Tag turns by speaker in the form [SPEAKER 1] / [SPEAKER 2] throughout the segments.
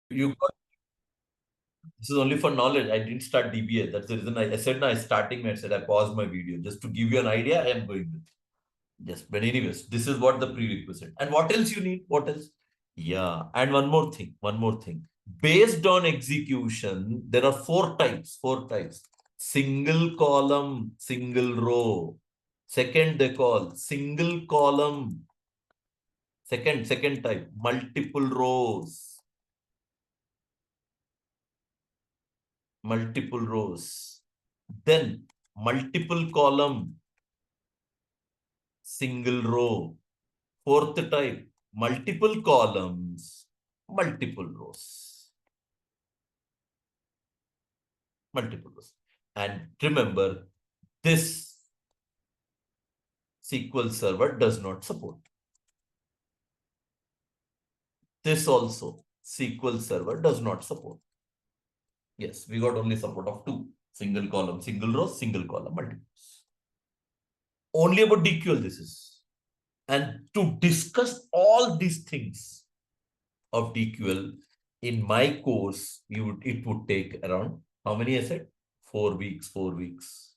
[SPEAKER 1] You got, this is only for knowledge. I didn't start DBA. That's the reason I said, no, I starting, I said I paused my video just to give you an idea. I am going with. Yes, but anyways, this is what the prerequisite. And what else you need? What else? Yeah, and one more thing, one more thing. Based on execution, there are four types, four types. Single column, single row. Second, they call single column. Second type, multiple rows. Multiple rows. Then multiple column, single row. Fourth type, multiple columns, multiple rows. Multiple rows. And remember, this SQL Server does not support. This also SQL Server does not support. Yes, we got only support of two. Single column, single row, single column, multiples. Only about DQL this is. And to discuss all these things of DQL in my course, it would take around, how many I said? 4 weeks, 4 weeks.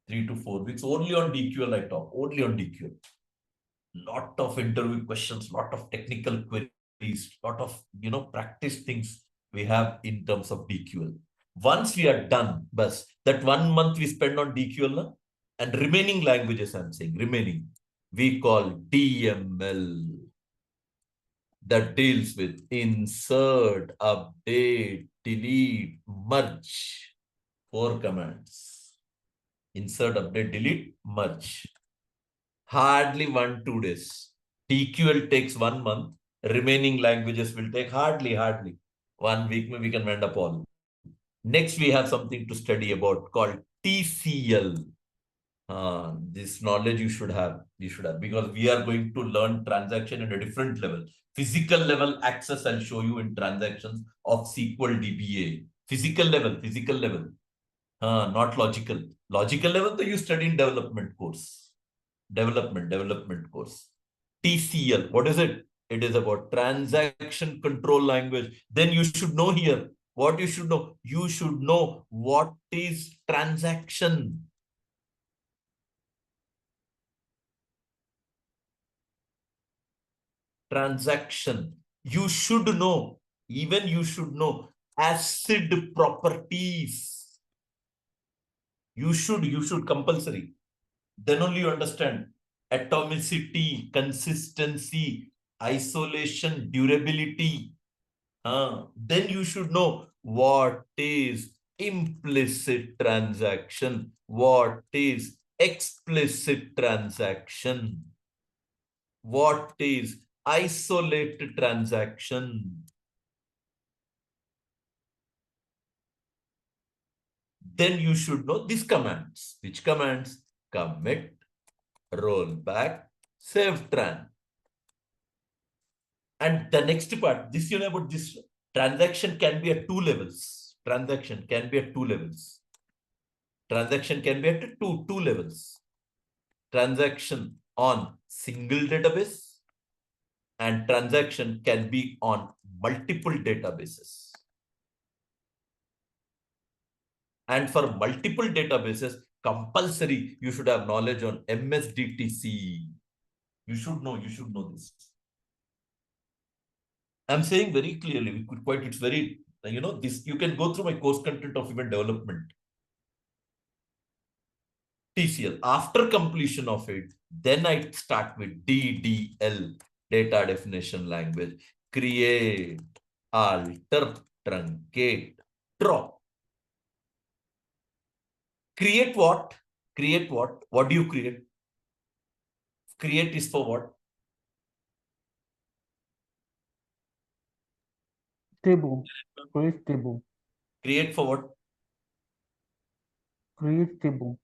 [SPEAKER 1] 3 to 4 weeks. Only on DQL I talk, only on DQL. Lot of interview questions, lot of technical queries, lot of, practice things we have in terms of DQL. Once we are done, bus, that 1 month we spend on DQL, and remaining languages I'm saying, remaining, we call DML. That deals with insert, update, delete, merge. 4 commands. Insert, update, delete, merge. Hardly 1-2 days. TQL takes 1 month. Remaining languages will take hardly 1 week. We can wind up all. Next, we have something to study about called TCL. This knowledge you should have. Because we are going to learn transaction at a different level. Physical level access I'll show you in transactions of SQL DBA. Physical level. Not logical. Logical level, you study in development course. Development course. TCL, what is it? It is about transaction control language. Then you should know here. What you should know? You should know what is transaction. Transaction. You should know. Even you should know ACID properties. You should compulsory. Then only you understand atomicity, consistency, isolation, durability. Then you should know what is implicit transaction, what is explicit transaction, what is isolated transaction. Then you should know these commands. Which commands? Commit, rollback, save tran. And the next part, this you know about this transaction can be at 2 levels. Transaction can be at 2 levels. Transaction can be at two levels. Transaction on single database and transaction can be on multiple databases. And for multiple databases, compulsory, you should have knowledge on MSDTC. You should know this. I'm saying very clearly, we could quite, it's very, this, you can go through my course content of event development. TCL. After completion of it, then I start with DDL, data definition language. Create, alter, truncate, drop. Create what? Create what? What do you create? Create is for what?
[SPEAKER 2] Table. Create table.
[SPEAKER 1] Create for what?
[SPEAKER 2] Create table.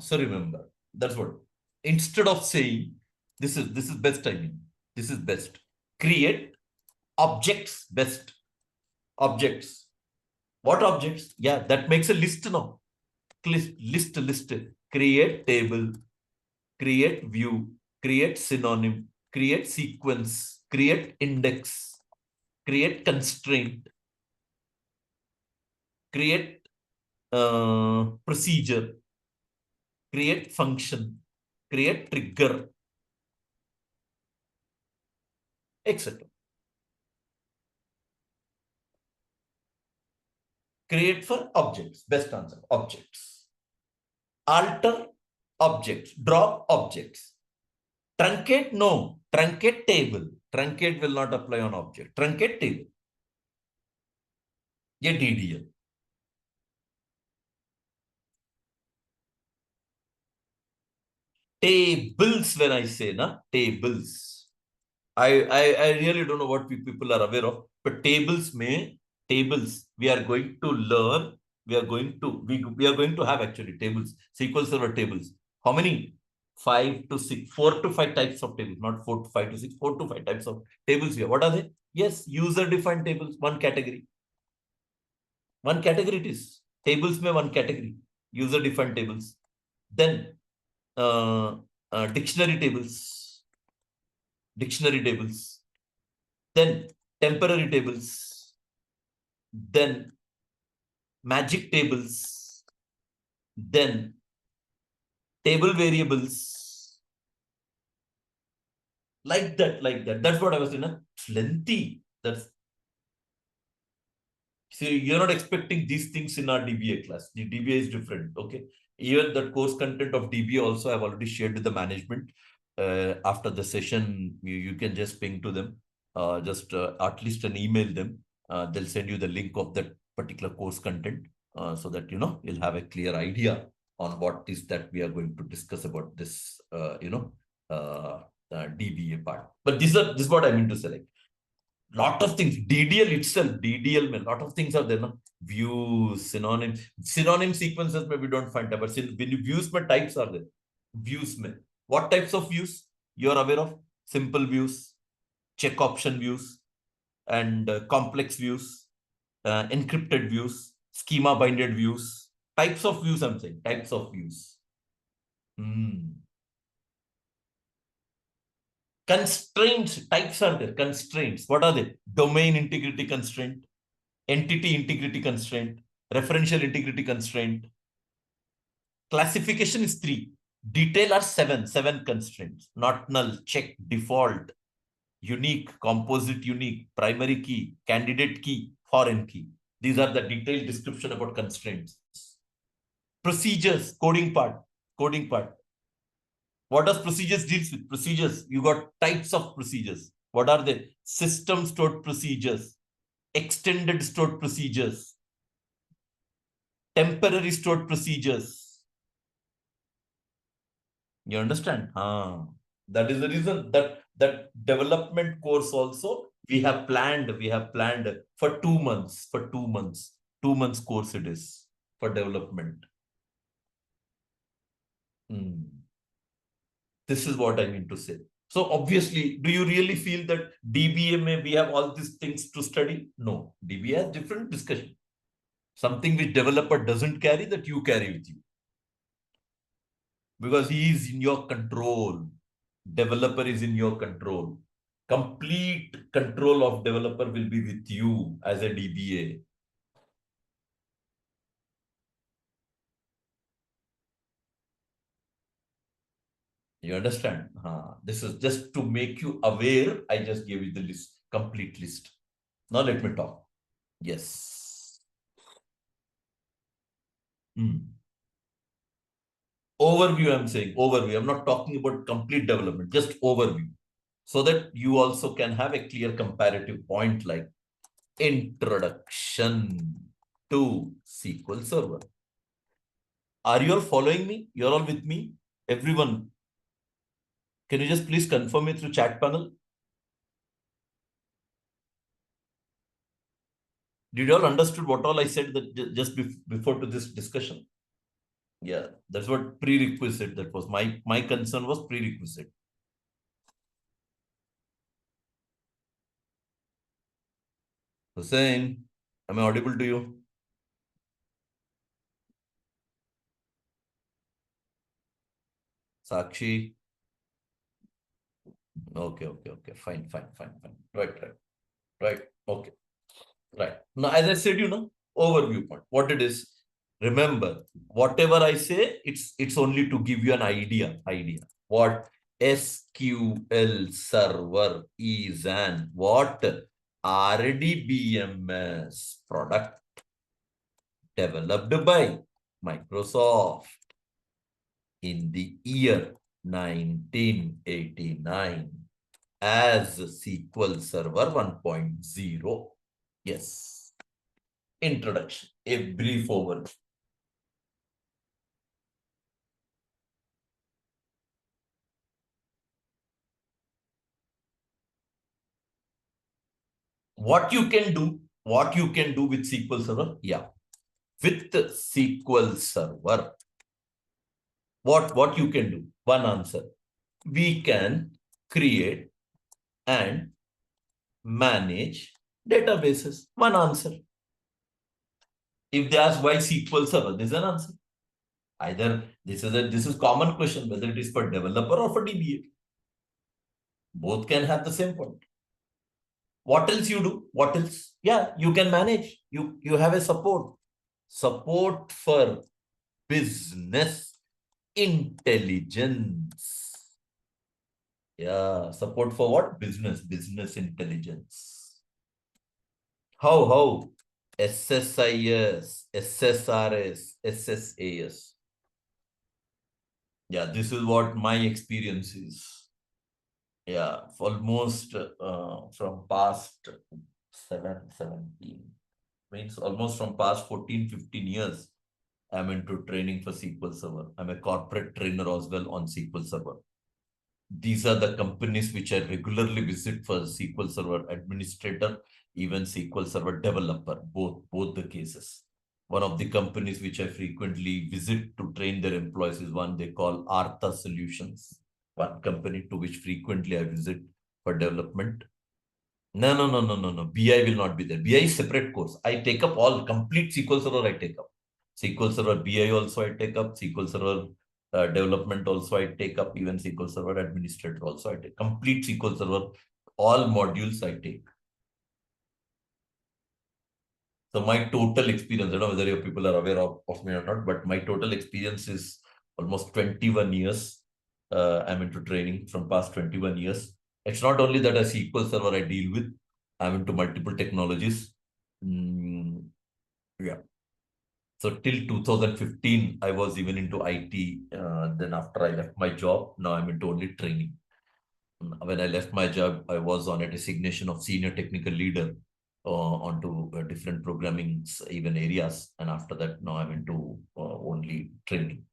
[SPEAKER 1] So remember, that's what. Instead of saying, this is best, I mean, this is best. Create objects, best. Objects. What objects? Yeah, that makes a list now. List. Create table, create view, create synonym, create sequence, create index. create constraint, create procedure, create function, create trigger, etc. Create for objects, best answer, objects. Alter objects, drop objects. Truncate, no. Truncate table. Truncate will not apply on object. Truncate table. Yeah, DDL. Tables, when I say, na, tables. I really don't know what people are aware of, but tables, we are going to learn. We are going to have actually tables, SQL Server tables. How many? 5 to 6, 4 to 5 types of tables, not 4 to 5 to 6, 4 to 5 types of tables here. What are they? Yes, user-defined tables, one category. One category it is. Tables में one category. User-defined tables. Then dictionary tables. Dictionary tables. Then temporary tables. Then magic tables. Then table variables. Like that, like that. That's what I was saying. Plenty. That's so you're not expecting these things in our DBA class. The DBA is different. Okay. Even the course content of DBA also I've already shared with the management. After the session, you can just ping to them, just at least an email them. They'll send you the link of that particular course content, so that you'll have a clear idea on what is that we are going to discuss about this DBA part. But this is what I mean to say. Like, lot of things. DDL itself, DDL mein, lot of things are there. No? Views, synonym sequences maybe don't find out, but when you views mein types are there. Views mein. What types of views you are aware of? Simple views, check option views, and complex views, encrypted views, schema binded views. Types of views, I'm saying. Types of views. Constraints, types are there. Constraints. What are they? Domain integrity constraint, entity integrity constraint, referential integrity constraint. Classification is 3. Detail are 7 constraints. Not null, check, default, unique, composite unique, primary key, candidate key, foreign key. These are the detailed description about constraints. Procedures, coding part. Coding part. What does procedures deals with? Procedures, you got types of procedures. What are they? System stored procedures, extended stored procedures, temporary stored procedures. You understand? That is the reason that development course also we have planned for 2 months. For 2 months. 2 months course it is for development. This is what I mean to say. So obviously, do you really feel that DBA may we have all these things to study? No, DBA has different discussion. Something which developer doesn't carry that you carry with you. Because he is in your control. Developer is in your control. Complete control of developer will be with you as a DBA. You understand? This is just to make you aware. I just gave you the list, complete list. Now let me talk. Yes. Overview, I'm saying overview. I'm not talking about complete development, just overview. So that you also can have a clear comparative point like introduction to SQL Server. Are you all following me? You're all with me? Everyone, can you just please confirm me through chat panel? Did you all understood what all I said that just before to this discussion? Yeah, that's what prerequisite that was. My concern was prerequisite. Hussein, am I audible to you? Sakshi? Okay. Fine. Right. Right. Okay. Right. Now, as I said, overview point. What it is, remember, whatever I say, it's only to give you an idea. What SQL server is and what RDBMS product developed by Microsoft in the year 1989 as SQL Server 1.0. Yes. Introduction, a brief overview. What you can do with SQL Server? Yeah. With SQL Server, what you can do? One answer. We can create and manage databases. One answer. If they ask why SQL Server, this is an answer. Either this is common question, whether it is for developer or for DBA. Both can have the same point. What else you do? What else? Yeah, you can manage. You have a support for business intelligence. Yeah, support for what? Business intelligence. How? SSIS, SSRS, SSAS. Yeah, this is what my experience is. Yeah, almost from past 17, means almost from past 14, 15 years, I'm into training for SQL Server. I'm a corporate trainer as well on SQL Server. These are the companies which I regularly visit for SQL Server administrator, even SQL Server developer, both the cases. One of the companies which I frequently visit to train their employees is one they call Artha Solutions. One company to which frequently I visit for development. No. BI will not be there. BI is separate course. I take up all complete SQL Server. I take up SQL Server BI also. I take up SQL Server development also. I take up even SQL Server administrator also. I take complete SQL Server. All modules I take. So my total experience, I don't know whether your people are aware of me or not, but my total experience is almost 21 years. I'm into training from past 21 years. It's not only that a SQL Server I deal with, I'm into multiple technologies. Yeah. So till 2015, I was even into IT. Then after I left my job, now I'm into only training. When I left my job, I was on a designation of senior technical leader onto different programming even areas. And after that, now I'm into only training.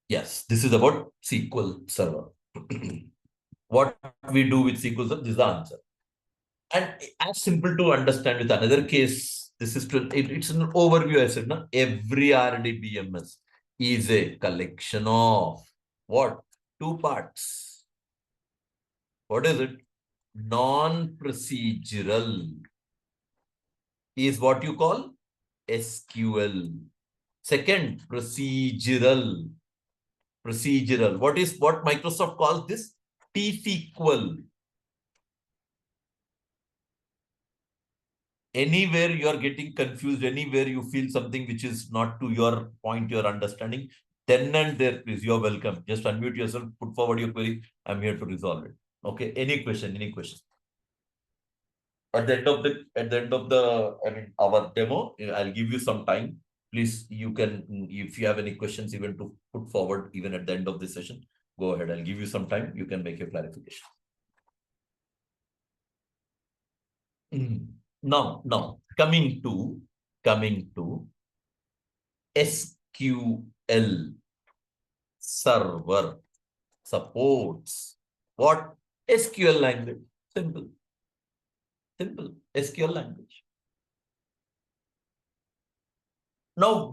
[SPEAKER 1] Yes, this is about SQL Server. What we do with SQL Server, this is the answer. And as simple to understand with another case, this is it's an overview. I said, no? Every RDBMS is a collection of what? Two parts. What is it? Non-procedural is what you call SQL. Second, procedural. What Microsoft calls this? T-SQL. Anywhere you are getting confused, anywhere you feel something which is not to your point, your understanding, then and there, please, you're welcome. Just unmute yourself, put forward your query. I'm here to resolve it. Okay. Any question? At the end of our demo, I'll give you some time. Please, you can, if you have any questions, even to put forward, even at the end of the session, go ahead. I'll give you some time. You can make your clarification. Now, coming to SQL Server supports what? SQL language. Simple SQL language. Now,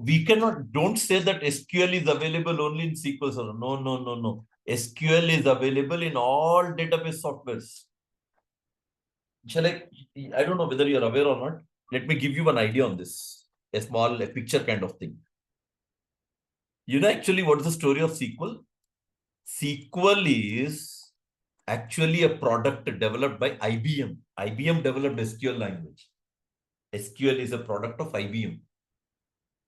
[SPEAKER 1] don't say that SQL is available only in SQL Server. No. SQL is available in all database softwares. I don't know whether you're aware or not. Let me give you an idea on this. A picture kind of thing. You know actually what is the story of SQL? SQL is actually a product developed by IBM. IBM developed SQL language. SQL is a product of IBM.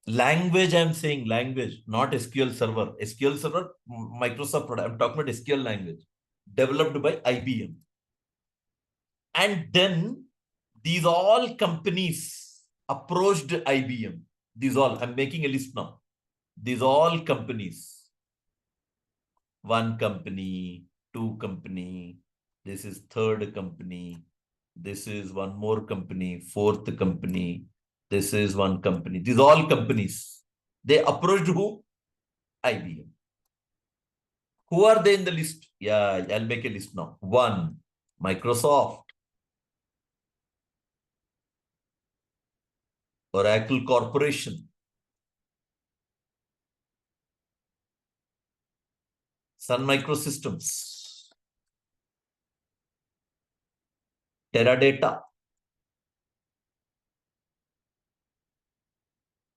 [SPEAKER 1] Language, I'm saying language, not SQL Server. SQL Server, Microsoft product. I'm talking about SQL language developed by IBM. And then these all companies approached IBM. These all, I'm making a list now. These all companies, one company, two company, this is third company, this is one more company, fourth company, this is one company. These all companies, they approached who? IBM. Who are they in the list? Yeah, I'll make a list now. One, Microsoft, Oracle Corporation, Sun Microsystems, Teradata,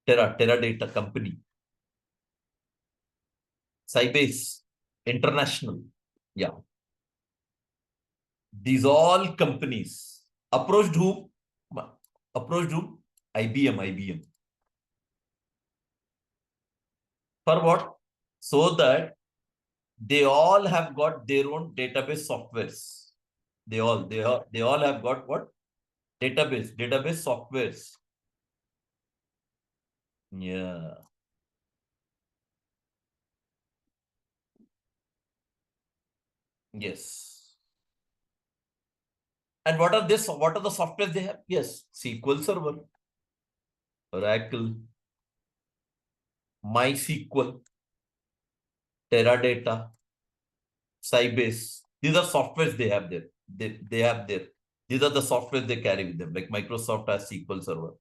[SPEAKER 1] Teradata Company, Sybase International. Yeah. These all companies approached whom? Approached whom? IBM. For what? So that they all have got their own database softwares. They all have got what? Database softwares. Yeah. Yes. And what are this? What are the softwares they have? Yes, SQL Server, Oracle, MySQL, Teradata, Sybase. These are softwares they have there. They have there. These are the softwares they carry with them. Like Microsoft has SQL Server.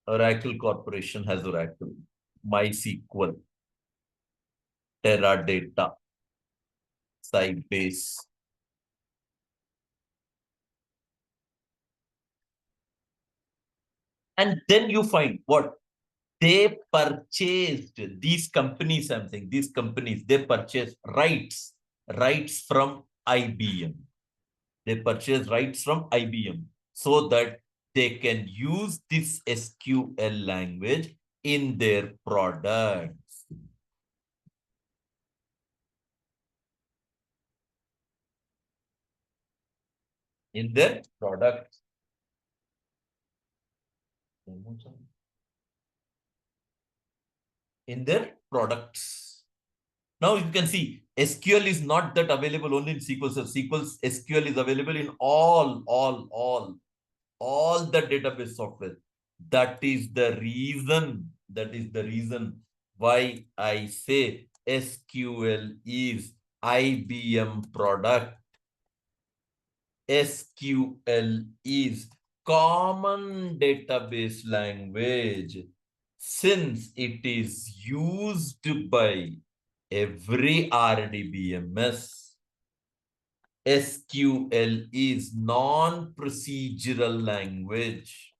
[SPEAKER 1] Oracle Corporation has Oracle. MySQL, Teradata, Sybase. And then you find what? They purchased these companies, I'm saying, these companies, they purchased rights from IBM. They purchase rights from IBM so that they can use this SQL language in their products. In their products. In their products. Now you can see SQL is not that available only in SQL. So SQL is available in all the database software. That is the reason why I say SQL is IBM product. SQL is common database language since it is used by every RDBMS. SQL is non-procedural language.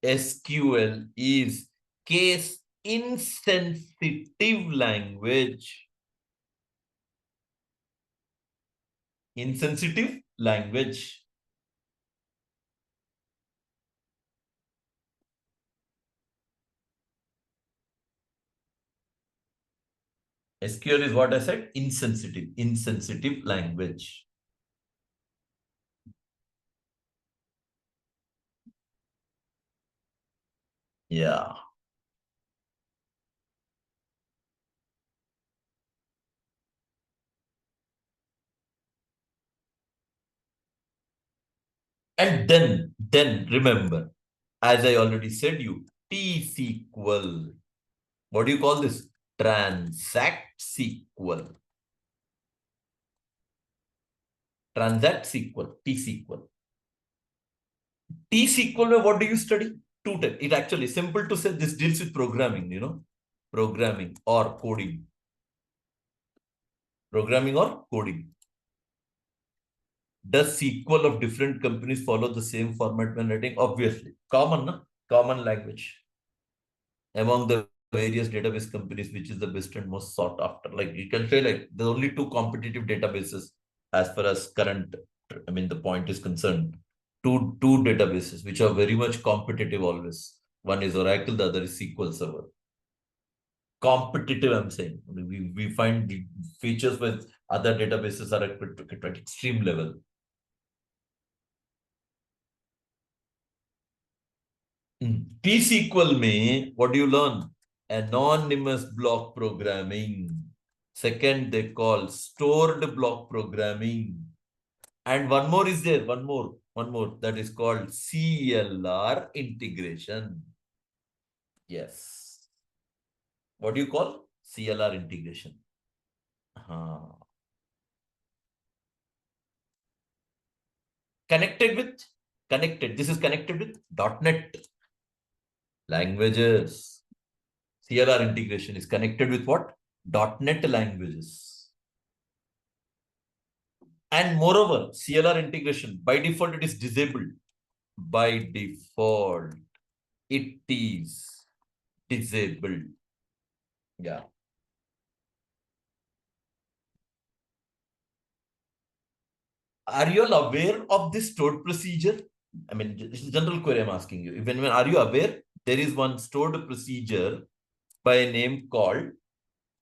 [SPEAKER 1] SQL is case insensitive language. Insensitive language. SQL is what I said, insensitive language. Yeah. And then remember, as I already said you, T-SQL. What do you call this? Transact SQL. Transact SQL, T-SQL. T-SQL, what do you study? Two types. It actually is simple to say this deals with programming, programming or coding. Programming or coding. Does SQL of different companies follow the same format when writing? Obviously. Common language. Among the various database companies, which is the best and most sought after. Like you can say, like there's only two competitive databases as far as current, I mean, the point is concerned. Two databases which are very much competitive always. One is Oracle, the other is SQL Server. Competitive, I'm saying. I mean, we find the features with other databases are at extreme level. T-SQL में what do you learn? Anonymous block programming. Second, they call stored block programming. And one more is there, one more, that is called CLR integration. Yes. What do you call? CLR integration. Connected. This is connected with .NET languages. CLR integration is connected with what? .NET languages. And moreover, CLR integration, by default, it is disabled. By default, it is disabled. Yeah. Are you all aware of this stored procedure? I mean, this is a general query I'm asking you. When are you aware? There is one stored procedure by a name called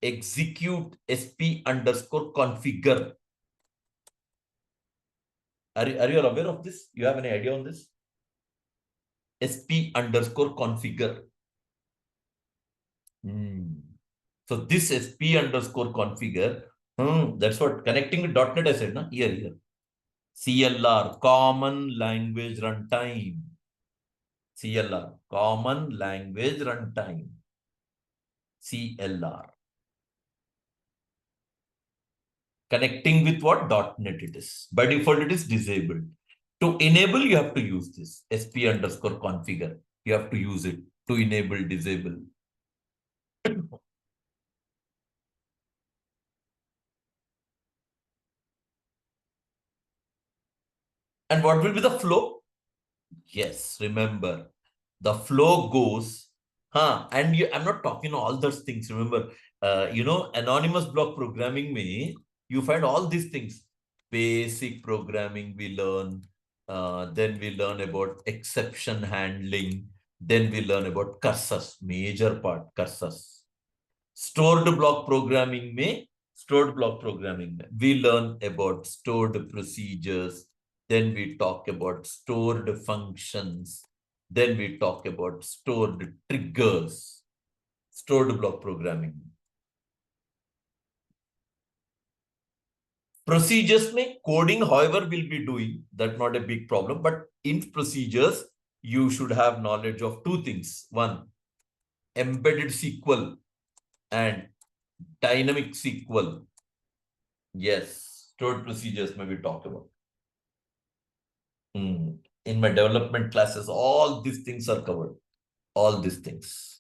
[SPEAKER 1] execute sp_configure. Are you aware of this? You have any idea on this? sp_configure. So this sp_configure, that's what connecting with .NET I said, na? Here. CLR, Common Language Runtime. CLR, Common Language Runtime. CLR. Connecting with what? .NET it is. By default, it is disabled. To enable, you have to use this sp_configure. You have to use it to enable, disable. And what will be the flow? Yes, remember, the flow goes, and I'm not talking all those things. Remember, anonymous block programming you find all these things. Basic programming we learn, then we learn about exception handling, then we learn about cursors, major part, cursors. Stored block programming we learn about stored procedures, then we talk about stored functions, then we talk about stored triggers, stored block programming. Procedures coding, however, will be doing, that's not a big problem, but in procedures, you should have knowledge of two things. One, embedded SQL and dynamic SQL. Yes, stored procedures may be talked about. In my development classes, all these things are covered. All these things.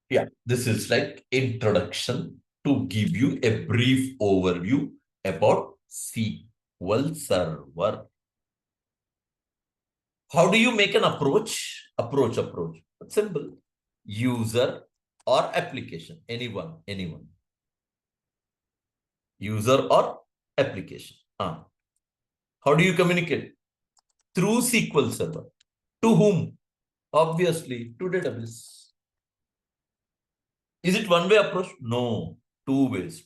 [SPEAKER 1] Yeah, this is like introduction to give you a brief overview about SQL Server. How do you make an approach? Approach. Simple. User or application. Anyone. User or application. How do you communicate? Through SQL Server. To whom? Obviously, to database. Is it one-way approach? No, two ways.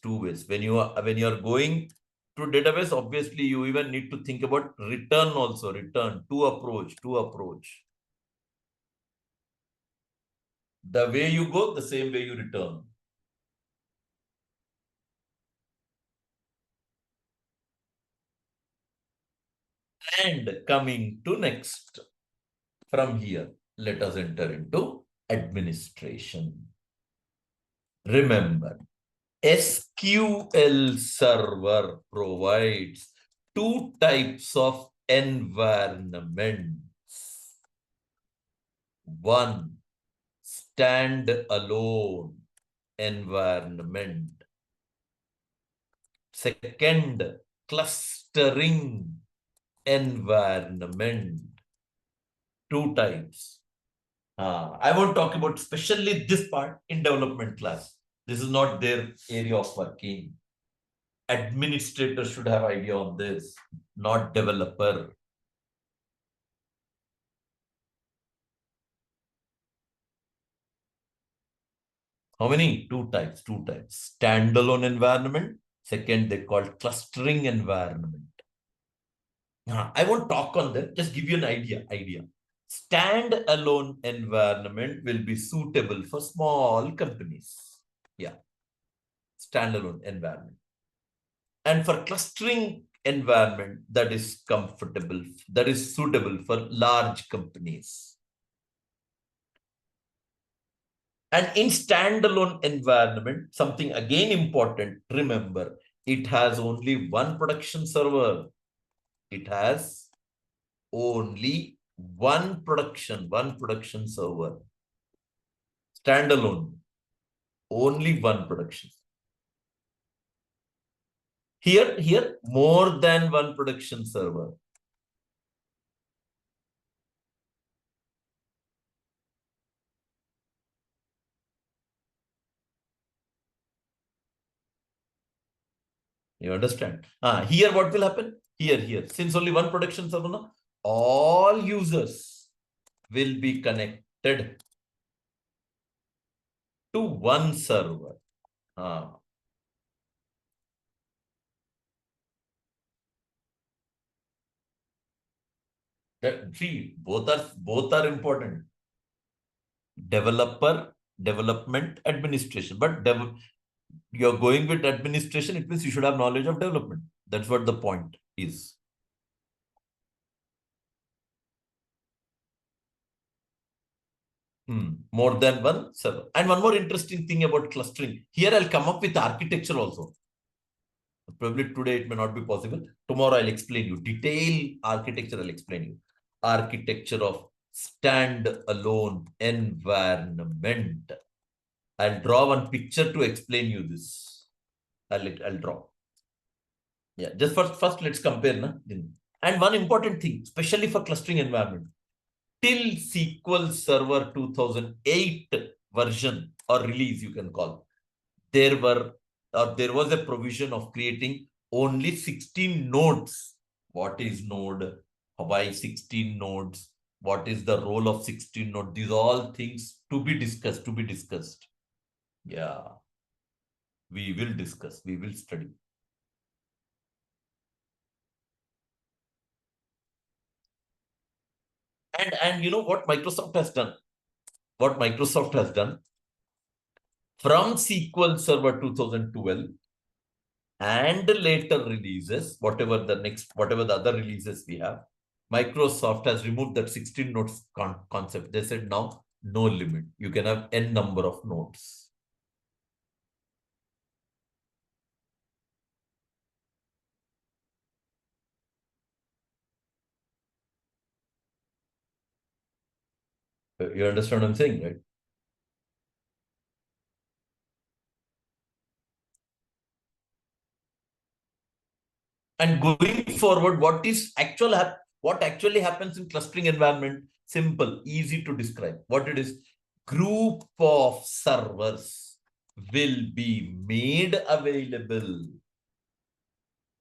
[SPEAKER 1] When you are going to database, obviously you even need to think about return also. Return, to approach. The way you go, the same way you return. And coming to next, from here, let us enter into administration. Remember, SQL Server provides two types of environments. One, stand-alone environment. Second, clustering environment. Two types. I won't talk about especially this part in development class. This is not their area of working. Administrator should have idea on this, not developer. How many? Two types. Standalone environment. Second, they call clustering environment. I won't talk on them. Just give you an idea. Standalone environment will be suitable for small companies. Yeah. Standalone environment. And for clustering environment, that is comfortable, that is suitable for large companies. And in standalone environment, something again important, remember, it has only one production server. It has only one production server. Standalone, only one production. Here, more than one production server. You understand? Here, what will happen? Here. Since only one production server, no, all users will be connected to one server. See, both are important. Development, administration. But you're going with administration, it means you should have knowledge of development. That's what the point is. More than one server. And one more interesting thing about clustering. Here I'll come up with architecture also. Probably today it may not be possible. Tomorrow I'll explain you. Detailed architecture I'll explain you. Architecture of stand-alone environment. I'll draw one picture to explain you this. I'll draw. Yeah, just first let's compare. And one important thing, especially for clustering environment. Till SQL Server 2008 version or release, you can call, there was a provision of creating only 16 nodes. What is node? Why 16 nodes? What is the role of 16 nodes? These all things to be discussed. Yeah. We will discuss. We will study. And you know what Microsoft has done? From SQL Server 2012 and later releases, whatever the other releases we have, Microsoft has removed that 16 nodes concept. They said now no limit. You can have n number of nodes. You understand what I'm saying, right? And going forward, what actually happens in clustering environment? Simple, easy to describe. What it is? Group of servers will be made available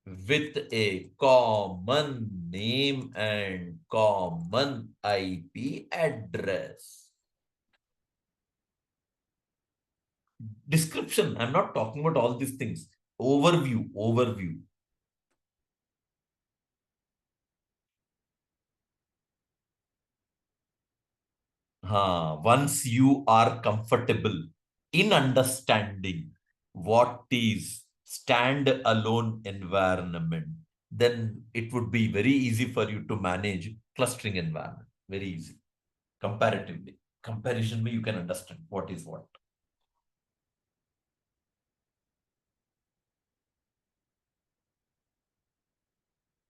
[SPEAKER 1] with a common name and common IP address. Description. I'm not talking about all these things. Overview. Once you are comfortable in understanding what is stand-alone environment, then it would be very easy for you to manage clustering environment. Very easy. Comparatively. Comparison, you can understand what is what.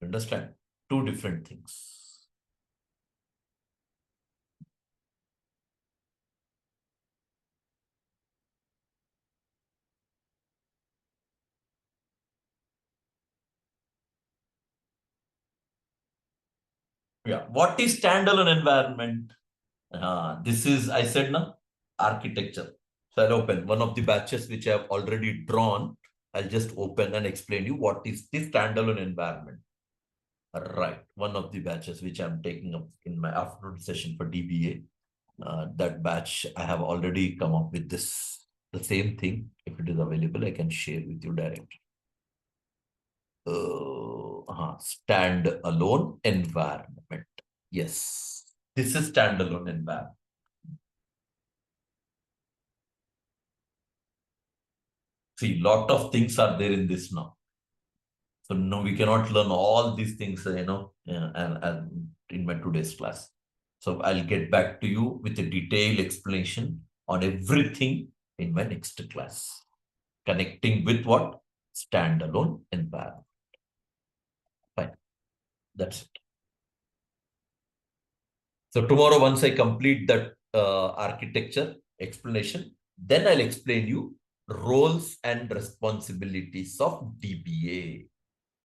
[SPEAKER 1] Understand? Two different things. Yeah. What is standalone environment? This is, I said now, architecture. So I'll open one of the batches which I have already drawn. I'll just open and explain you what is the standalone environment. Right. One of the batches which I'm taking up in my afternoon session for DBA. That batch, I have already come up with this, the same thing. If it is available, I can share with you directly. Standalone environment. Yes, this is standalone environment. See, lot of things are there in this now. So no, we cannot learn all these things, and in my today's class. So I'll get back to you with a detailed explanation on everything in my next class. Connecting with what? Standalone environment. Fine. That's it. So tomorrow, once I complete that architecture explanation, then I'll explain you roles and responsibilities of DBA.